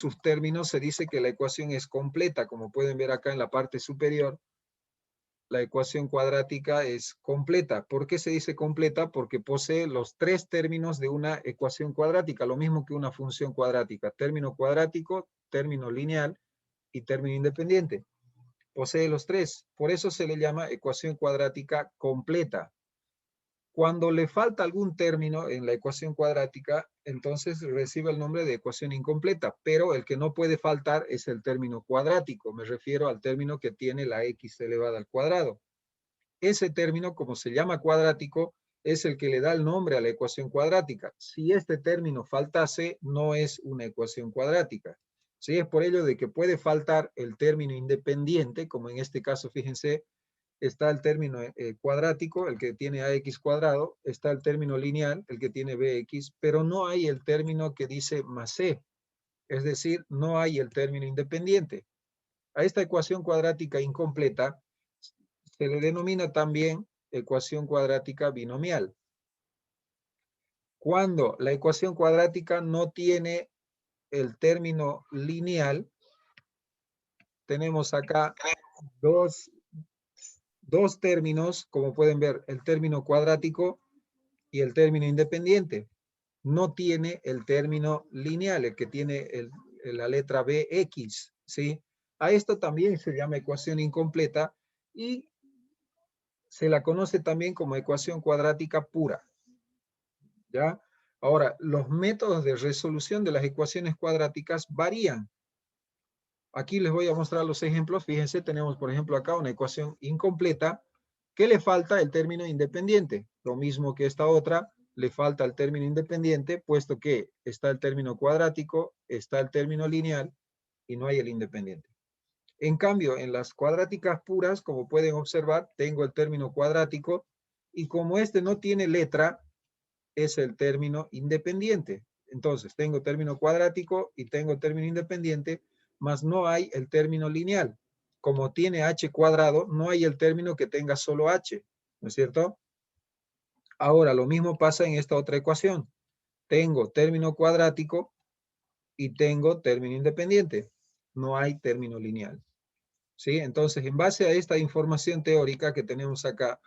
sus términos se dice que la ecuación es completa, como pueden ver acá en la parte superior. La ecuación cuadrática es completa. ¿Por qué se dice completa? Porque posee los tres términos de una ecuación cuadrática, lo mismo que una función cuadrática: término cuadrático, término lineal y término independiente. Posee los tres, por eso se le llama ecuación cuadrática completa. Cuando le falta algún término en la ecuación cuadrática, entonces recibe el nombre de ecuación incompleta, pero el que no puede faltar es el término cuadrático. Me refiero al término que tiene la x elevada al cuadrado. Ese término, como se llama cuadrático, es el que le da el nombre a la ecuación cuadrática. Si este término faltase, no es una ecuación cuadrática. ¿Sí? Es por ello de que puede faltar el término independiente, como en este caso, fíjense, está el término cuadrático, el que tiene ax cuadrado, está el término lineal, el que tiene bx, pero no hay el término que dice más c, es decir, no hay el término independiente. A esta ecuación cuadrática incompleta se le denomina también ecuación cuadrática binomial. Cuando la ecuación cuadrática no tiene el término lineal, tenemos acá dos términos, como pueden ver, el término cuadrático y el término independiente. No tiene el término lineal, el que tiene la letra bx, ¿sí? A esto también se llama ecuación incompleta y se la conoce también como ecuación cuadrática pura, ¿ya? Ahora, los métodos de resolución de las ecuaciones cuadráticas varían. Aquí les voy a mostrar los ejemplos. Fíjense, tenemos por ejemplo acá una ecuación incompleta que le falta el término independiente. Lo mismo que esta otra, le falta el término independiente, puesto que está el término cuadrático, está el término lineal y no hay el independiente. En cambio, en las cuadráticas puras, como pueden observar, tengo el término cuadrático y como este no tiene letra, es el término independiente. Entonces, tengo término cuadrático y tengo término independiente, mas no hay el término lineal. Como tiene h cuadrado, no hay el término que tenga solo h, ¿no es cierto? Ahora, lo mismo pasa en esta otra ecuación. Tengo término cuadrático y tengo término independiente. No hay término lineal. ¿Sí? Entonces, en base a esta información teórica que tenemos acá,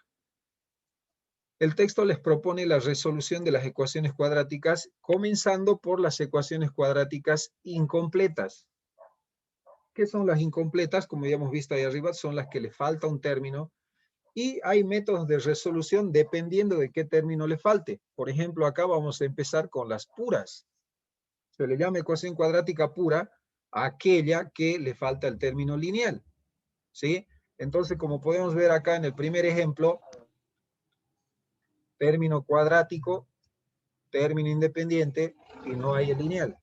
el texto les propone la resolución de las ecuaciones cuadráticas, comenzando por las ecuaciones cuadráticas incompletas. ¿Qué son las incompletas? Como ya hemos visto ahí arriba, son las que le falta un término y hay métodos de resolución dependiendo de qué término le falte. Por ejemplo, acá vamos a empezar con las puras. Se le llama ecuación cuadrática pura a aquella que le falta el término lineal. ¿Sí? Entonces, como podemos ver acá en el primer ejemplo, término cuadrático, término independiente y no hay el lineal.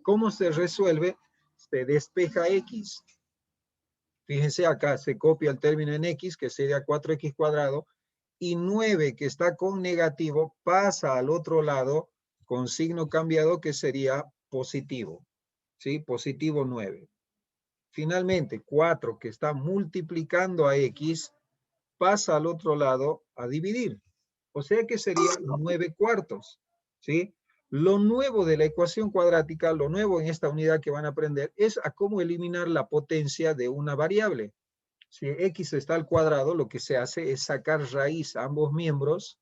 ¿Cómo se resuelve? Se despeja x. Fíjense acá, se copia el término en x, que sería 4x cuadrado, y 9, que está con negativo, pasa al otro lado con signo cambiado, que sería positivo. ¿Sí? Positivo 9. Finalmente, 4, que está multiplicando a x, pasa al otro lado a dividir. O sea que sería 9 cuartos. ¿Sí? Lo nuevo de la ecuación cuadrática, lo nuevo en esta unidad que van a aprender, es a cómo eliminar la potencia de una variable. Si x está al cuadrado, lo que se hace es sacar raíz a ambos miembros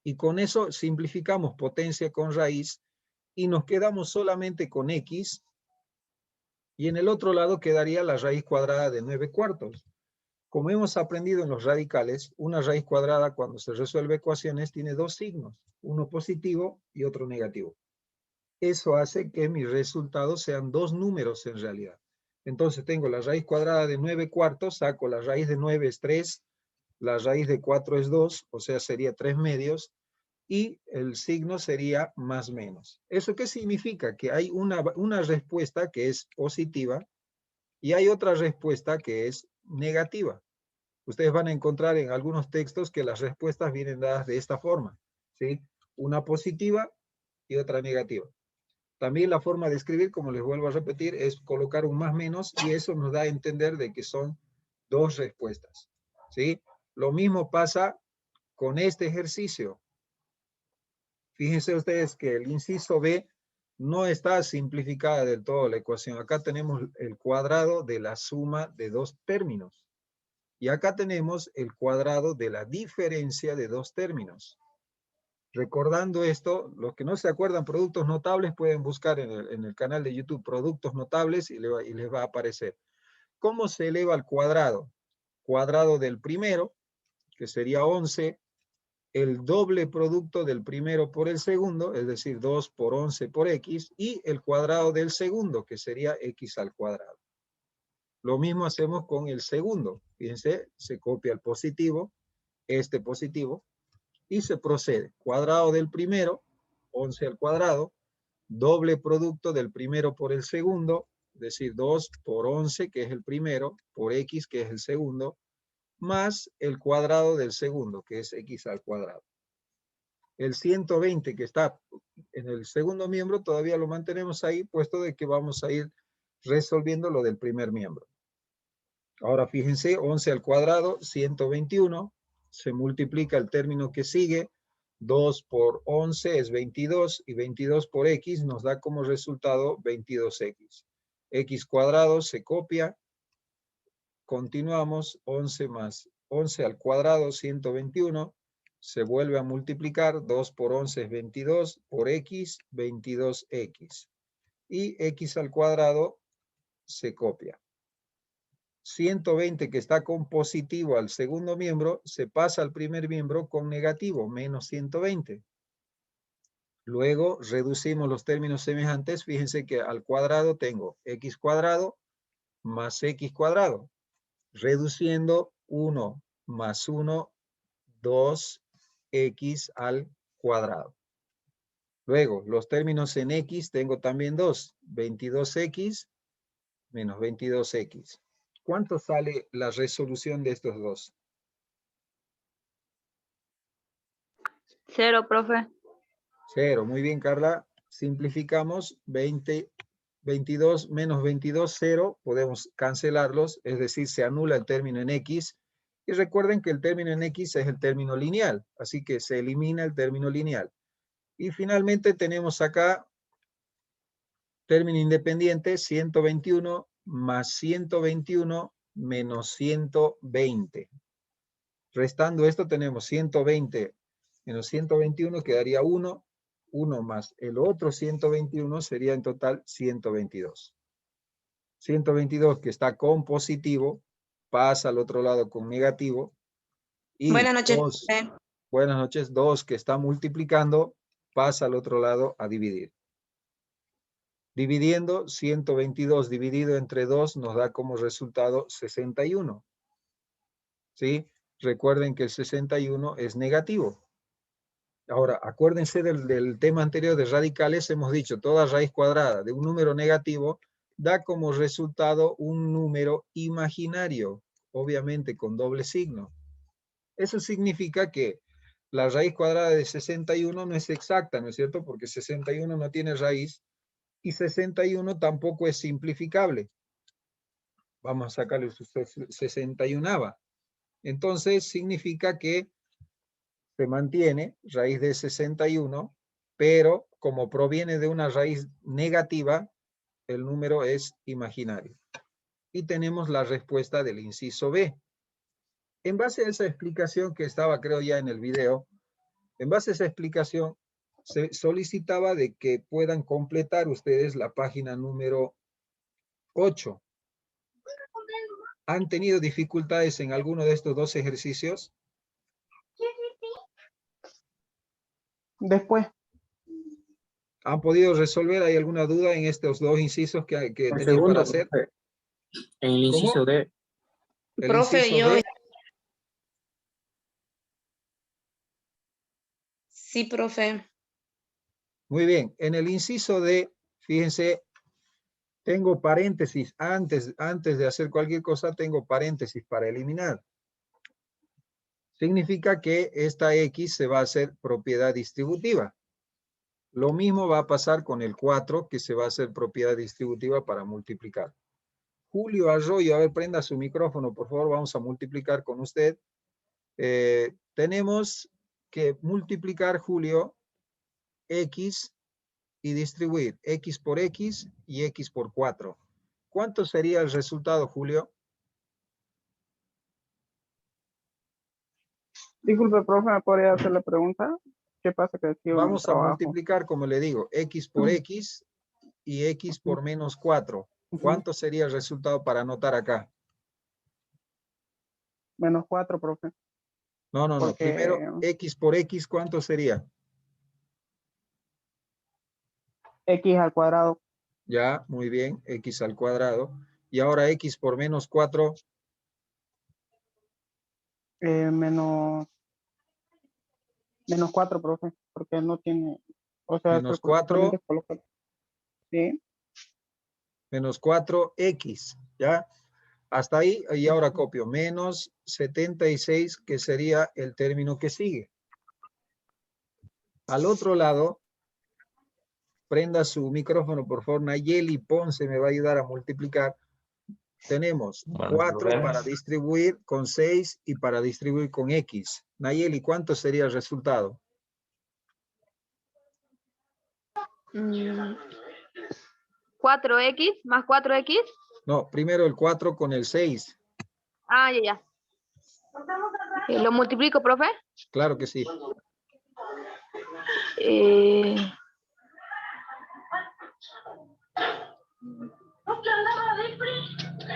y con eso simplificamos potencia con raíz y nos quedamos solamente con x y en el otro lado quedaría la raíz cuadrada de 9 cuartos. Como hemos aprendido en los radicales, una raíz cuadrada cuando se resuelve ecuaciones tiene dos signos, uno positivo y otro negativo. Eso hace que mis resultados sean dos números en realidad. Entonces tengo la raíz cuadrada de 9 cuartos, saco la raíz de 9 es 3, la raíz de 4 es 2, o sea sería 3 medios, y el signo sería más menos. ¿Eso qué significa? Que hay una respuesta que es positiva y hay otra respuesta que es negativa. Ustedes van a encontrar en algunos textos que las respuestas vienen dadas de esta forma, ¿sí? Una positiva y otra negativa. También la forma de escribir, como les vuelvo a repetir, es colocar un más menos y eso nos da a entender de que son dos respuestas, ¿sí? Lo mismo pasa con este ejercicio. Fíjense ustedes que el inciso B no está simplificada del todo la ecuación. Acá tenemos el cuadrado de la suma de dos términos. Y acá tenemos el cuadrado de la diferencia de dos términos. Recordando esto, los que no se acuerdan productos notables pueden buscar en el canal de YouTube productos notables y les va a aparecer. ¿Cómo se eleva al cuadrado? Cuadrado del primero, que sería 11, el doble producto del primero por el segundo, es decir, 2 por 11 por x, y el cuadrado del segundo, que sería x al cuadrado. Lo mismo hacemos con el segundo. Fíjense, se copia el positivo, este positivo, y se procede. Cuadrado del primero, 11 al cuadrado, doble producto del primero por el segundo, es decir, 2 por 11, que es el primero, por x, que es el segundo, más el cuadrado del segundo, que es x al cuadrado. El 120 que está en el segundo miembro, todavía lo mantenemos ahí, puesto de que vamos a ir resolviendo lo del primer miembro. Ahora fíjense, 11 al cuadrado, 121, se multiplica el término que sigue, 2 por 11 es 22, y 22 por x nos da como resultado 22x. X cuadrado se copia, continuamos, 11 más 11 al cuadrado, 121, se vuelve a multiplicar, 2 por 11 es 22, por x, 22x. Y x al cuadrado se copia. 120 que está con positivo al segundo miembro, se pasa al primer miembro con negativo, menos 120. Luego reducimos los términos semejantes, fíjense que al cuadrado tengo x cuadrado más x cuadrado, reduciendo 1 más 1, 2x al cuadrado. Luego, los términos en x tengo también 2, 22x menos 22x. ¿Cuánto sale la resolución de estos dos? 0, profe. 0. Muy bien, Carla. Simplificamos. 22 menos 22, 0. Podemos cancelarlos, es decir, se anula el término en x. Y recuerden que el término en x es el término lineal, así que se elimina el término lineal. Y finalmente tenemos acá término independiente, 121 más 121 menos 120. Restando esto tenemos 120 menos 121 quedaría 1. 1 más el otro 121 sería en total 122. 122 que está con positivo pasa al otro lado con negativo. Y Buenas noches, 2, profe. buenas noches, 2 que está multiplicando pasa al otro lado a dividir. Dividiendo, 122 dividido entre 2 nos da como resultado 61. ¿Sí? Recuerden que el 61 es negativo. Ahora, acuérdense del tema anterior de radicales, hemos dicho, toda raíz cuadrada de un número negativo da como resultado un número imaginario, obviamente con doble signo. Eso significa que la raíz cuadrada de 61 no es exacta, ¿no es cierto? Porque 61 no tiene raíz y 61 tampoco es simplificable. Vamos a sacarle su 61ava. Entonces significa que se mantiene raíz de 61, pero como proviene de una raíz negativa, el número es imaginario. Y tenemos la respuesta del inciso B. En base a esa explicación que estaba, creo ya en el video, en base a esa explicación, se solicitaba de que puedan completar ustedes la página número 8. ¿Han tenido dificultades en alguno de estos dos ejercicios? Después, ¿Han podido resolver? ¿Hay alguna duda en estos dos incisos que el tenían segundo, para hacer? profe, en el ¿Cómo? inciso D. El Profe, inciso yo D. sí, profe. Muy bien. En el inciso D, fíjense, tengo paréntesis. Antes de hacer cualquier cosa, tengo paréntesis para eliminar. Significa que esta X se va a hacer propiedad distributiva. Lo mismo va a pasar con el 4, que se va a hacer propiedad distributiva para multiplicar. Julio Arroyo, a ver, prenda su micrófono, por favor, vamos a multiplicar con usted. Tenemos que multiplicar, Julio, X y distribuir x por x y x por 4. ¿Cuánto sería el resultado, Julio? Disculpe, profe, ¿me podría hacer la pregunta? ¿Qué pasa que aquí hubo un Vamos a trabajo? multiplicar, como le digo, x por x y x por menos 4. ¿Cuánto sería el resultado para anotar acá? Menos 4, profe. No. Porque Primero, x por x, ¿cuánto sería? x al cuadrado. Ya, muy bien, x al cuadrado. Y ahora x por menos 4, Menos 4, profe. Porque no tiene... O sea, menos solamente 4, colocar. Sí. menos 4x, ¿ya? Hasta ahí, y ahora copio, menos 76, que sería el término que sigue. Al otro lado, prenda su micrófono, por favor, Nayeli Ponce me va a ayudar a multiplicar. Tenemos 4 para distribuir con 6 y para distribuir con x. Nayeli, ¿cuánto sería el resultado? 4x más 4x. No, primero el 4 con el 6. Ah, ya. ¿Lo multiplico, profe? Claro que sí.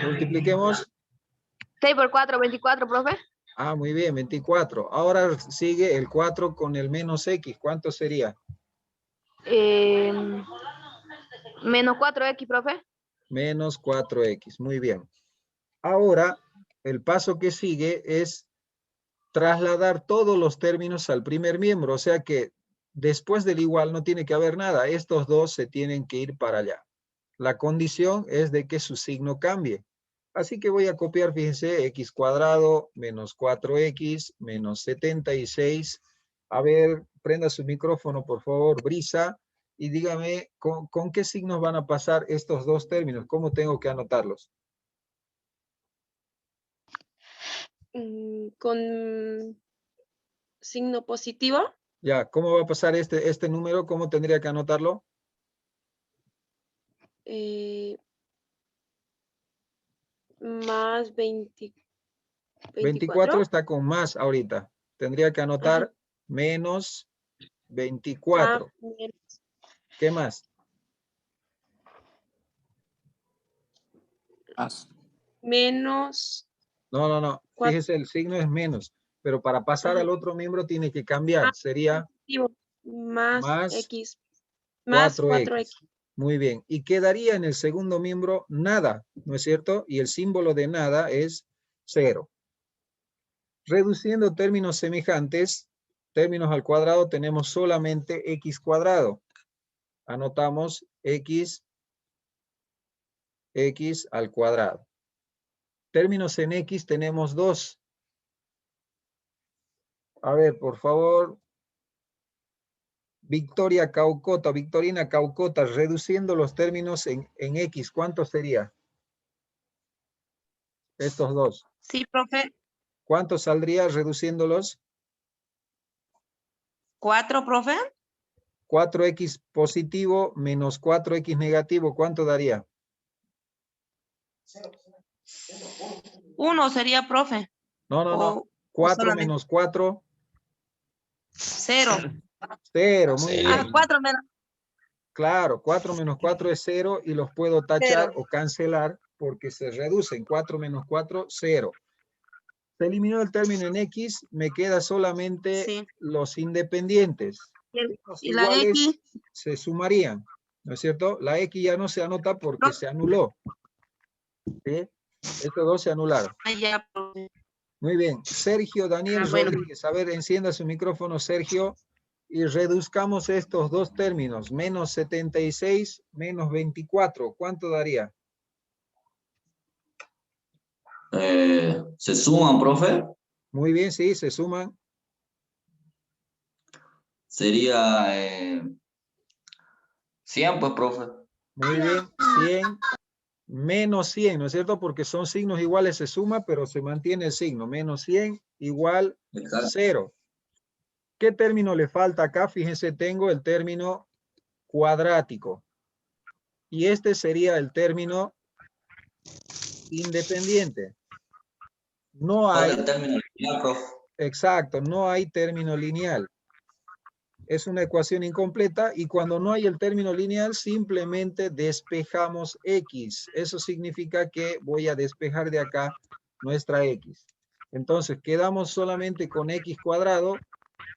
Multipliquemos. 6 por 4, 24, profe. Ah, muy bien, 24. Ahora sigue el 4 con el menos x. ¿Cuánto sería? Menos 4x, profe. Menos 4x. Muy bien. Ahora, el paso que sigue es trasladar todos los términos al primer miembro. O sea que después del igual no tiene que haber nada. Estos dos se tienen que ir para allá. La condición es de que su signo cambie. Así que voy a copiar, fíjense, x cuadrado menos 4x menos 76. A ver, prenda su micrófono, por favor, Brisa, y dígame con qué signos van a pasar estos dos términos. ¿Cómo tengo que anotarlos? Con signo positivo. Ya, ¿cómo va a pasar este número? ¿Cómo tendría que anotarlo? Más 24 24. está con más ahorita. Tendría que anotar menos 24. ¿Qué más? Menos No. 4. Fíjese, el signo es menos. Pero para pasar al otro miembro tiene que cambiar. Sería Más más x. Más 4x. 4x. Muy bien. Y quedaría en el segundo miembro nada, ¿no es cierto? Y el símbolo de nada es 0. Reduciendo términos semejantes, términos al cuadrado, tenemos solamente x cuadrado. Anotamos x al cuadrado. Términos en x tenemos 2. A ver, por favor. Victorina Caucota, reduciendo los términos en x, ¿cuánto sería? Estos dos. Sí, profe. ¿Cuánto saldría reduciéndolos? 4, profe. 4x positivo menos 4x negativo, ¿cuánto daría? 1 sería, profe. No. 4 menos 4. 0. 0, muy bien. 4 menos. Claro, 4 menos 4 es 0 y los puedo tachar 0. o cancelar porque se reducen. 4 menos 4, 0. Se eliminó el término en x, me queda solamente los independientes. Los Y la iguales X. se sumarían, ¿no es cierto? La x ya no se anota porque se anuló. ¿Sí? Estos dos se anularon. Ya, profe. Muy bien. Sergio Daniel Bueno. Rodríguez. A ver, encienda su micrófono, Sergio. Y reduzcamos estos dos términos. Menos 76, menos 24. ¿Cuánto daría? ¿Se suman, profe? Muy bien, sí, se suman. Sería 100, pues, profe. Muy bien, 100 menos 100, ¿no es cierto? Porque son signos iguales, se suma, pero se mantiene el signo. Menos 100 igual Exacto. 0. ¿Qué término le falta acá? Fíjense, tengo el término cuadrático. Y este sería el término independiente. No ¿Cuál hay, es el término lineal, profe? exacto, no hay término lineal. Es una ecuación incompleta y cuando no hay el término lineal simplemente despejamos X. Eso significa que voy a despejar de acá nuestra X. Entonces quedamos solamente con X cuadrado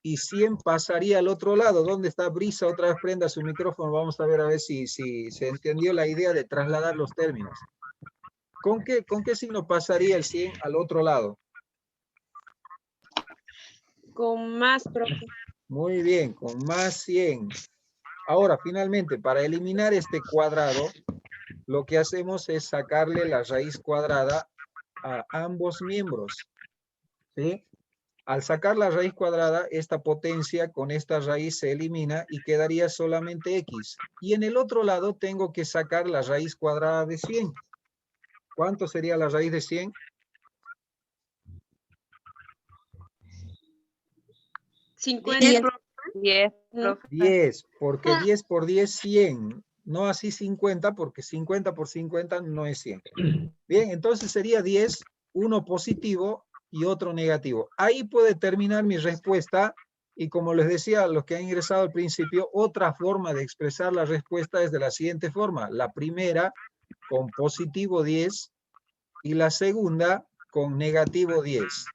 y 100 pasaría al otro lado. ¿Dónde está Brisa? Otra vez prenda su micrófono. Vamos a ver si se entendió la idea de trasladar los términos. ¿Con qué signo pasaría el 100 al otro lado? Con más, profe. Muy bien, con más 100. Ahora, finalmente, para eliminar este cuadrado, lo que hacemos es sacarle la raíz cuadrada a ambos miembros. ¿Sí? Al sacar la raíz cuadrada, esta potencia con esta raíz se elimina y quedaría solamente X. Y en el otro lado tengo que sacar la raíz cuadrada de 100. ¿Cuánto sería la raíz de 100? 50. 10, profe. 10, Mm. profe. 10, porque 10 por 10, 100. No así 50, porque 50 por 50 no es 100. Bien, entonces sería 10, uno positivo y otro negativo. Ahí puede terminar mi respuesta. Y como les decía a los que han ingresado al principio, otra forma de expresar la respuesta es de la siguiente forma. La primera con positivo 10 y la segunda con negativo 10.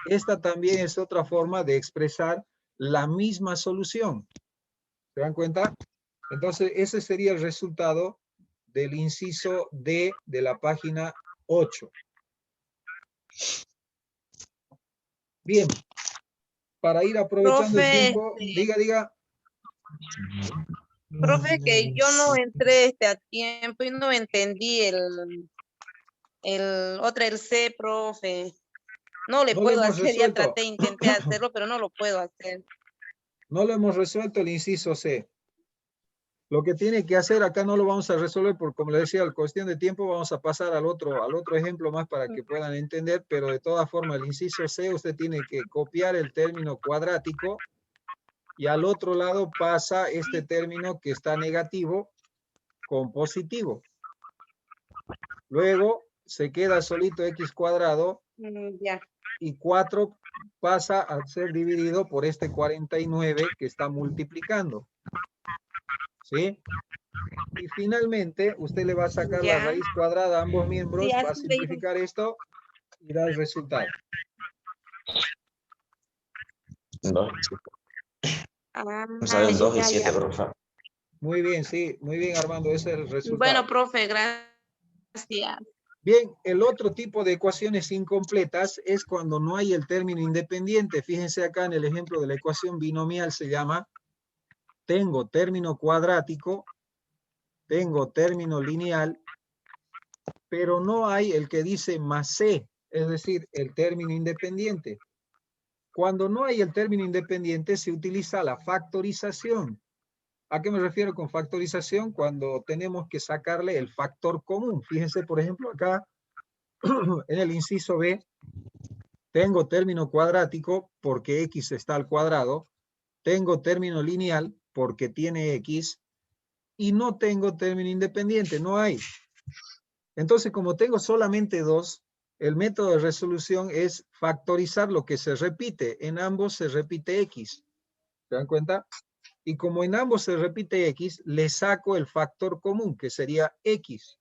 Esta también es otra forma de expresar la misma solución. ¿Se dan cuenta? Entonces, ese sería el resultado del inciso D de la página 8. Bien. Para ir aprovechando el Profe, tiempo, diga. profe, que yo no entré a tiempo y no entendí el C, profe. No le No lo puedo hemos hacer, ya resuelto. intenté hacerlo, pero no lo puedo hacer. No lo hemos resuelto el inciso C. Lo que tiene que hacer acá no lo vamos a resolver porque, como les decía, al cuestión de tiempo vamos a pasar al otro ejemplo más para que puedan entender, pero de todas formas el inciso C usted tiene que copiar el término cuadrático y al otro lado pasa este término que está negativo con positivo. Luego se queda solito X cuadrado Ya. y 4 pasa a ser dividido por este 49 que está multiplicando. ¿Sí? Y finalmente, usted le va a sacar la Ya. raíz cuadrada a ambos miembros, Sí, va a así le digo. simplificar esto y da el resultado. Ah, Salen 2 y ya, 7, ya. profe. Muy bien, sí, muy bien, Armando, ese es el resultado. Bueno, profe, gracias. Bien, el otro tipo de ecuaciones incompletas es cuando no hay el término independiente. Fíjense acá en el ejemplo de la ecuación binomial, se llama, tengo término cuadrático, tengo término lineal, pero no hay el que dice más C, es decir, el término independiente. Cuando no hay el término independiente, se utiliza la factorización. ¿A qué me refiero con factorización? Cuando tenemos que sacarle el factor común. Fíjense, por ejemplo, acá en el inciso B, tengo término cuadrático porque X está al cuadrado, tengo término lineal porque tiene X, y no tengo término independiente, no hay. Entonces, como tengo solamente dos, el método de resolución es factorizar lo que se repite. En ambos se repite X. ¿Se dan cuenta? Y como en ambos se repite X, le saco el factor común, que sería X.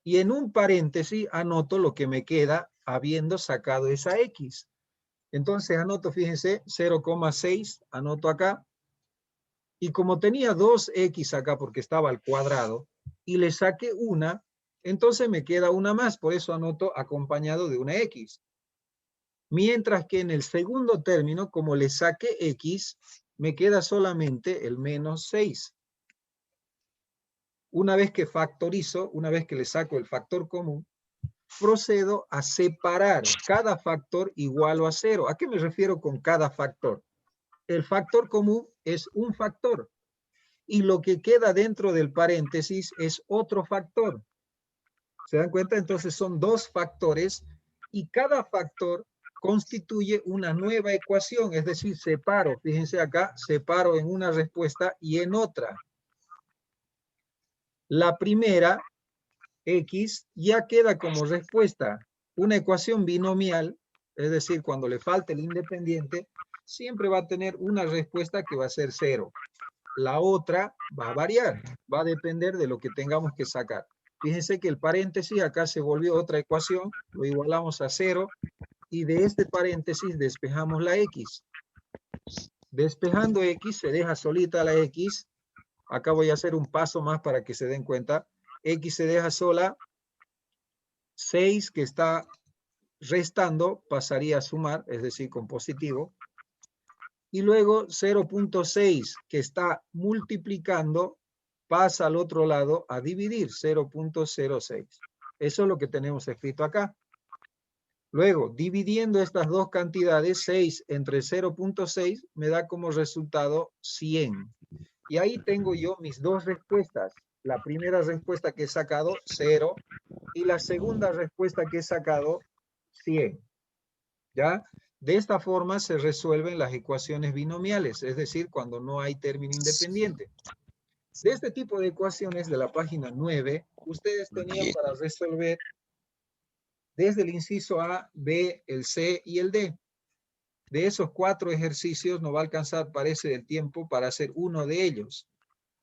Y en un paréntesis anoto lo que me queda habiendo sacado esa X. Entonces anoto, fíjense, 0,6, anoto acá. Y como tenía 2X acá porque estaba al cuadrado, y le saqué una, entonces me queda una más, por eso anoto acompañado de una X. Mientras que en el segundo término, como le saqué X, me queda solamente el menos 6. Una vez que factorizo, una vez que le saco el factor común, procedo a separar cada factor igual a 0. ¿A qué me refiero con cada factor? El factor común es un factor y lo que queda dentro del paréntesis es otro factor. ¿Se dan cuenta? Entonces son dos factores y cada factor constituye una nueva ecuación, es decir, separo, fíjense acá, separo en una respuesta y en otra. La primera, X, ya queda como respuesta una ecuación binomial, es decir, cuando le falta el independiente, siempre va a tener una respuesta que va a ser 0. La otra va a variar, va a depender de lo que tengamos que sacar. Fíjense que el paréntesis acá se volvió otra ecuación, lo igualamos a 0, y de este paréntesis despejamos la X. Despejando X, se deja solita la X. Acá voy a hacer un paso más para que se den cuenta. X se deja sola. 6 que está restando pasaría a sumar, es decir, con positivo. Y luego 0.6 que está multiplicando pasa al otro lado a dividir, 0.06. Eso es lo que tenemos escrito acá. Luego, dividiendo estas dos cantidades, 6 entre 0.6 me da como resultado 100. Y ahí tengo yo mis dos respuestas. La primera respuesta que he sacado, 0. Y la segunda respuesta que he sacado, 100. ¿Ya? De esta forma se resuelven las ecuaciones binomiales, es decir, cuando no hay término independiente. De este tipo de ecuaciones de la página 9, ustedes tenían para resolver desde el inciso A, B, el C y el D. De esos 4 ejercicios no va a alcanzar, parece, el tiempo para hacer uno de ellos.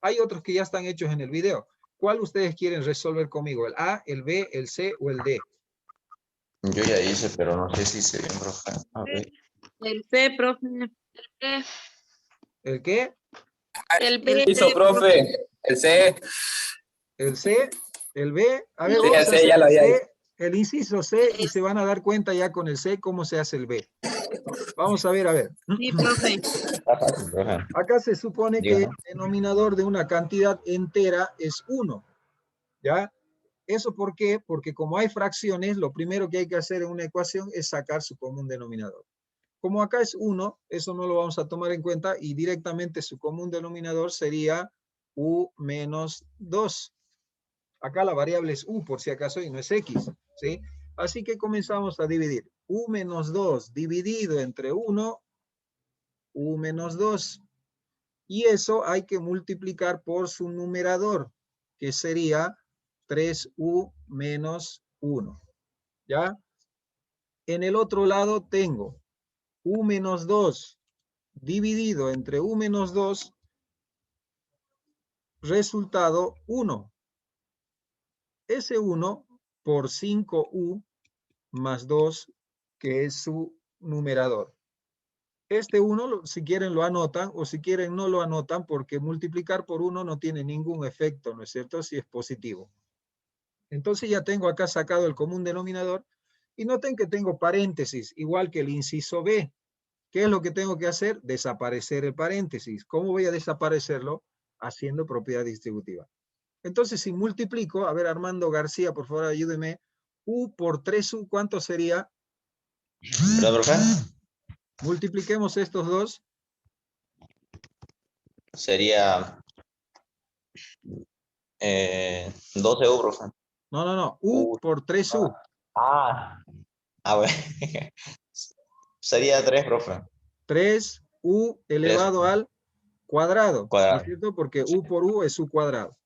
Hay otros que ya están hechos en el video. ¿Cuál ustedes quieren resolver conmigo? ¿El A, el B, el C o el D? Yo ya hice, pero no sé si se bien, profe. A ver. El C, profe. ¿El qué? El B. Hizo, profe. El C. ¿El C? ¿El B? A ver, Sí, vamos el a C hacer ya lo el había C, el inciso C, y se van a dar cuenta ya con el C cómo se hace el B. Vamos a ver, a ver. Sí, profe. Está fácil, profe. Acá se supone que el Dígame. denominador de una cantidad entera es 1. ¿Ya? ¿Eso por qué? Porque como hay fracciones, lo primero que hay que hacer en una ecuación es sacar su común denominador. Como acá es 1, eso no lo vamos a tomar en cuenta y directamente su común denominador sería u menos 2. Acá la variable es u por si acaso y no es x, ¿sí? Así que comenzamos a dividir. U menos 2 dividido entre 1, u menos 2. Y eso hay que multiplicar por su numerador, que sería 3u menos 1. ¿Ya? En el otro lado tengo u menos 2 dividido entre u menos 2, resultado 1. Ese 1 por 5u más 2, que es su numerador. Este 1, si quieren lo anotan, o si quieren no lo anotan, porque multiplicar por 1 no tiene ningún efecto, ¿no es cierto? Si es positivo. Entonces ya tengo acá sacado el común denominador, y noten que tengo paréntesis, igual que el inciso B. ¿Qué es lo que tengo que hacer? Desaparecer el paréntesis. ¿Cómo voy a desaparecerlo? Haciendo propiedad distributiva. Entonces, si multiplico, a ver, Armando García, por favor, ayúdeme. U por 3u, ¿cuánto sería? ¿Verdad, profe? Multipliquemos estos dos. Sería 12U, profe. No. U por 3u. Ah, a ver. Sería 3, profe. 3u elevado al cuadrado. ¿No es Cuadrado. cierto? Porque u por u es u cuadrado.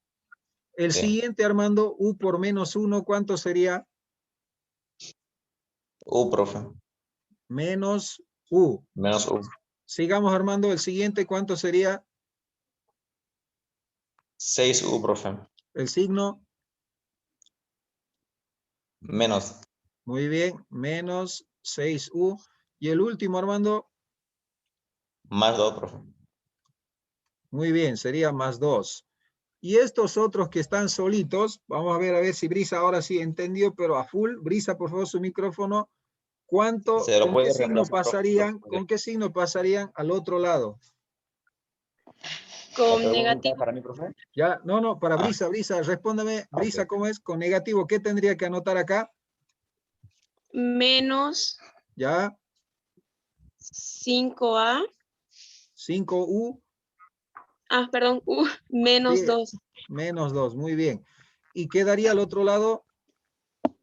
El Sí. siguiente, Armando, u por menos 1, ¿cuánto sería? U, profe. Menos u. Menos U. Sigamos, Armando. El siguiente, ¿cuánto sería? 6U, profe. El signo. Menos. Muy bien. Menos 6u. Y el último, Armando. Más 2, profe. Muy bien. Sería más 2. Y estos otros que están solitos, vamos a ver si Brisa ahora sí entendió, pero a full. Brisa, por favor, su micrófono. ¿Cuánto, Se lo con puede qué signo reemplazar, profe. pasarían? ¿Con qué signo pasarían al otro lado? Con ¿La pregunta negativo. para mí, profe? Ya, no, para Ah. Brisa, respóndame, Brisa, Ok. ¿cómo es? Con negativo, ¿qué tendría que anotar acá? Menos Ya, 5A. 5u, Ah, perdón. Menos sí, 2. menos 2, muy bien. ¿Y qué daría al otro lado?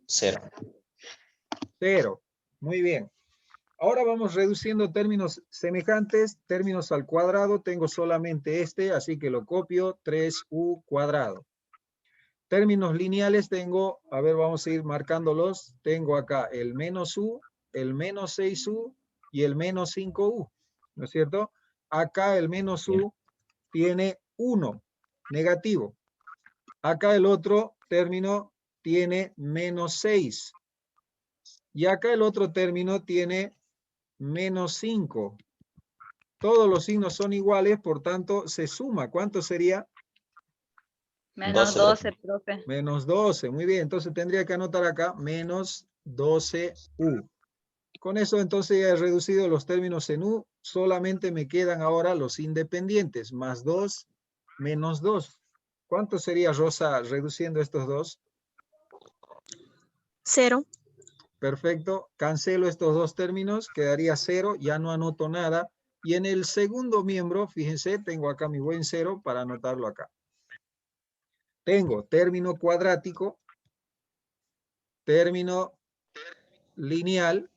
0. 0, muy bien. Ahora vamos reduciendo términos semejantes, términos al cuadrado. Tengo solamente este, así que lo copio, 3u cuadrado. Términos lineales tengo, a ver, vamos a ir marcándolos. Tengo acá el menos u, el menos 6u y el menos 5u, ¿no es cierto? Acá el menos u tiene 1, negativo. Acá el otro término tiene menos 6. Y acá el otro término tiene menos 5. Todos los signos son iguales, por tanto, se suma. ¿Cuánto sería? Menos 12, profe. Menos 12. Muy bien, entonces tendría que anotar acá menos 12u. Con eso entonces ya he reducido los términos en u. Solamente me quedan ahora los independientes. Más 2, menos 2. ¿Cuánto sería, Rosa, reduciendo estos dos? 0. Perfecto. Cancelo estos dos términos. Quedaría 0. Ya no anoto nada. Y en el segundo miembro, fíjense, tengo acá mi buen 0 para anotarlo acá. Tengo término cuadrático, término lineal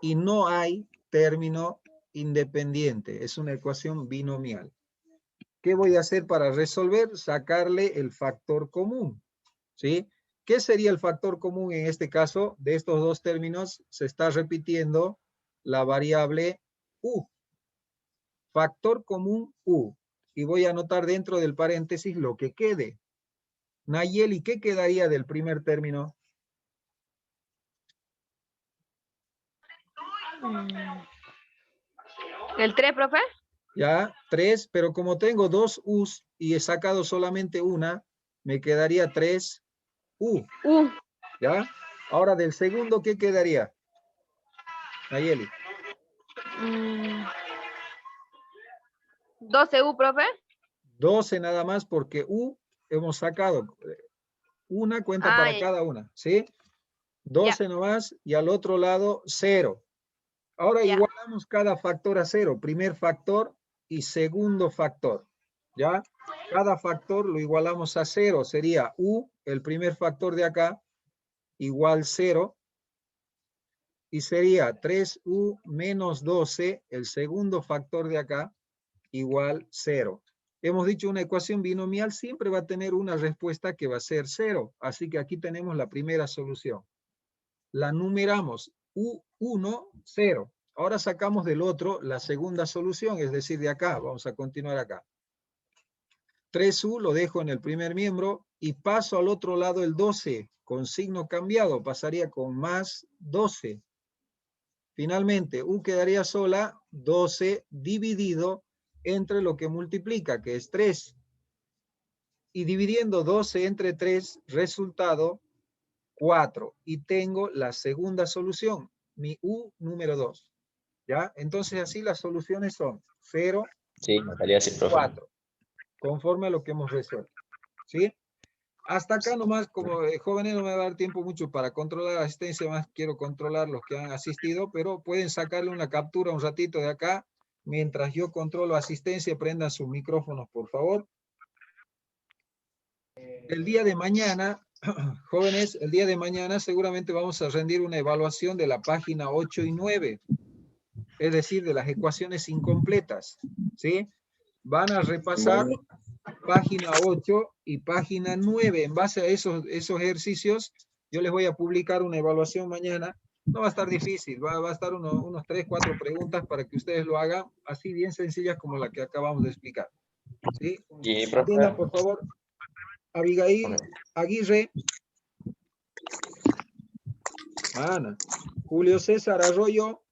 y no hay término independiente. Es una ecuación binomial. ¿Qué voy a hacer para resolver? Sacarle el factor común, ¿sí? ¿Qué sería el factor común en este caso? De estos dos términos se está repitiendo la variable u. Factor común u. Y voy a anotar dentro del paréntesis lo que quede. Nayeli, ¿qué quedaría del primer término? ¿El 3, profe? Ya, 3, pero como tengo dos u's y he sacado solamente una, me quedaría 3u. ¿Ya? Ahora del segundo, ¿qué quedaría? Nayeli. 12u, profe. 12 nada más porque u hemos sacado. Una cuenta para ya. cada una, ¿sí? 12 nomás y al otro lado 0. Ahora Ya. igualamos cada factor a 0. Primer factor y segundo factor. ¿Ya? Cada factor lo igualamos a 0. Sería u, el primer factor de acá, igual 0. Y sería 3u menos 12, el segundo factor de acá, igual 0. Hemos dicho una ecuación binomial siempre va a tener una respuesta que va a ser 0. Así que aquí tenemos la primera solución. La numeramos u1, 0. Ahora sacamos del otro la segunda solución, es decir, de acá. Vamos a continuar acá. 3u lo dejo en el primer miembro y paso al otro lado el 12 con signo cambiado. Pasaría con más 12. Finalmente, u quedaría sola, 12 dividido entre lo que multiplica, que es 3. Y dividiendo 12 entre 3, resultado 4. Y tengo la segunda solución, mi u número 2. ¿Ya? Entonces así las soluciones son 0, Sí, me salía así, profe. 4. Conforme a lo que hemos resuelto. ¿Sí? Hasta acá nomás, como jóvenes no me va a dar tiempo mucho para controlar la asistencia, más quiero controlar los que han asistido, pero pueden sacarle una captura un ratito de acá, mientras yo controlo asistencia, prendan sus micrófonos, por favor. El día de mañana, jóvenes, el día de mañana seguramente vamos a rendir una evaluación de la página 8 y 9, es decir, de las ecuaciones incompletas, ¿sí? Van a repasar página 8 y página 9. En base a esos ejercicios, yo les voy a publicar una evaluación mañana. No va a estar difícil, va a estar unos 3, 4 preguntas para que ustedes lo hagan, así bien sencillas como la que acabamos de explicar. ¿Sí? Y, profe, Atiendan, por favor. Abigail Aguirre. Ana. Julio César Arroyo.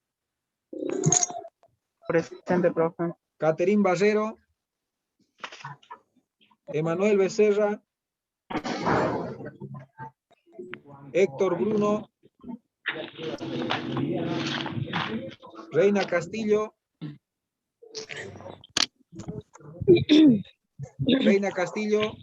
Presente, profe. Caterín Barrero. Emanuel Becerra. Héctor Bruno. Reina Castillo. Reina Castillo.